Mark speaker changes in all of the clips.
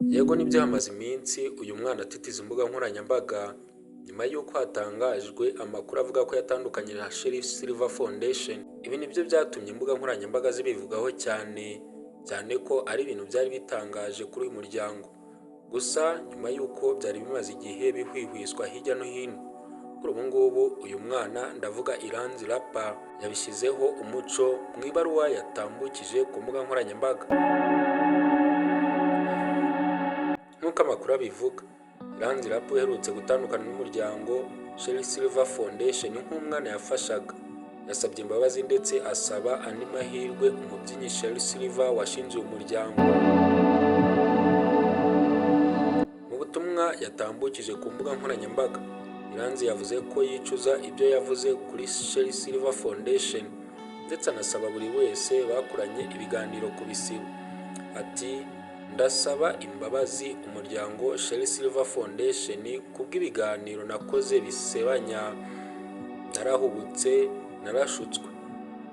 Speaker 1: Yego nibyo hamaze iminsi uyu mwana atitiza imbuga nkoranyambaga nyuma y'uko hatangajwe amakuru avuga ko yatandukanye na Sheriff Silver Foundation. Ibi nibyo byatumye imbuga nkoranyambaga zibivugaho cyane ko ari ibintu byari bitangaje kuri uyu muryango. Gusa nyuma y'uko byari bimaze igihe bihwihwiswa hirya no hino, kuri ubu ngubu uyu mwana ndavuga Iranzi Rapper yabishyizeho umuco mu ibaruwa yatambukije ku mbuga nkoranyambaga. Nk'uko amakuru abivuga, Iranzi Rapper uherutse gutandukana n'umuryango Sheriff Silver Foundation nk'umwana yafashaga, yasabye imbabazi ndetse asaba andi mahirwe umubyinnyi Sheriff Silver washinze uyu muryango. Mu butumwa yatambukije ku mbuga nkoranyambaga, Iranzi yavuze ko yicuza ibyo yavuze kuri Sheriff Silver Foundation ndetse anasaba buri wese bakoranye ibiganiro kubisiba. Ati, ndasaba imbabazi umuryango Sheriff Silver Foundation kubw'ibiganiro nakoze bisebanya. Narahubutse, narashutswe,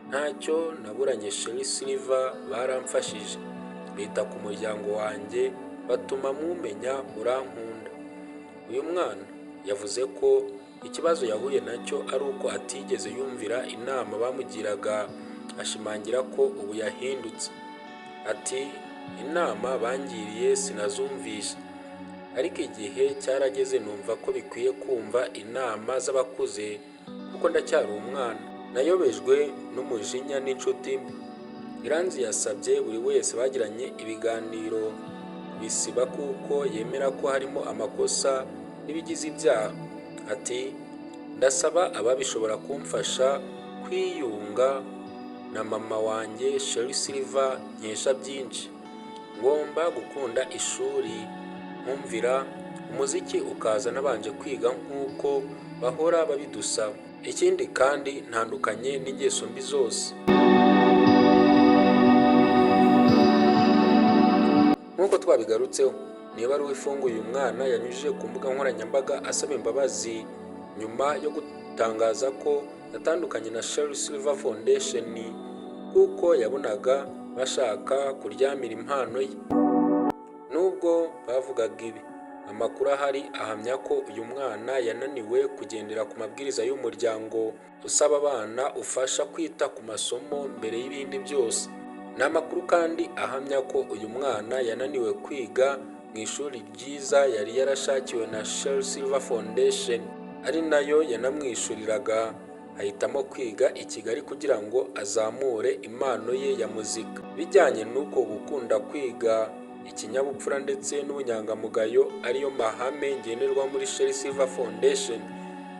Speaker 1: ntacyo naburanye Sheriff Silver baramfashije, bita ku muryango wanjye batuma mumenya murankunda. Uyu mwana yavuze ko ikibazo yahuye nacyo ari uko atigeze yumvira inama bamugiraga, ashimangira ko ubu yahindutse. Ati, inama bangiriye sinazumvishe, ariko igihe cyarageze numva ko bikwiye kumva inama z'abakuze kuko ndacyari umwana. Nayobejwe n'umujinya n'inshuti mbi. Iranzi yasabye buri wese bagiranye ibiganiro bisiba kuko yemera ko harimo amakosa n'ibigize ibyaha. Ati, ndasaba ababishobora kumfasha kwiyunga na mama wanjye Sheriff Silver nkesha byinshi. Ngomba gukunda ishuri, nkumvira umuziki ukaza nabanje kwiga nk'uko bahora babidusaba. Ikindi kandi ntandukanye n'ingeso mbi zose. Nk'uko twabigarutseho, niba ari uwifunguye uyu mwana yanyujije ku mbuga nkoranyambaga asaba imbabazi nyuma yo gutangaza ko yatandukanye na Sheriff Silver Foundation kuko yabonaga bashaka kuryamira impano ye. Nubwo bavugaga ibi, amakuru ahari ahamya ko uyu mwana yananiwe kugendera ku mabwiriza y'umuryango usaba abana ufasha kwita ku masomo mbere y'ibindi byose. Ni amakuru kandi ahamya ko uyu mwana yananiwe kwiga mu ishuri ryiza yari yarashakiwe na Sheriff Silver Foundation, ari nayo yanamwishyuriraga, ahitamo kwiga i Kigali kugira ngo azamure impano ye ya muzika. Bijyanye n'uko gukunda kwiga, ikinyabupfura ndetse n'ubunyangamugayo ariyo mahame ngenderwa muri Sheriff Silver Foundation,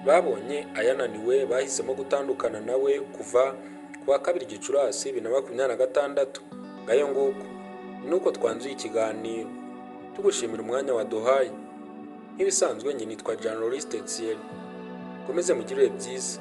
Speaker 1: babonye ayananiwe bahisemo gutandukana nawe kuva ku wa 2 Gicurasi 2026. Ngayo nguko nuko twanzuye ikiganiro, tugushimira umwanya waduhaye. Nk'ibisanzwe nyine nitwa Journalist Thierry. Komeze mugirire byiza.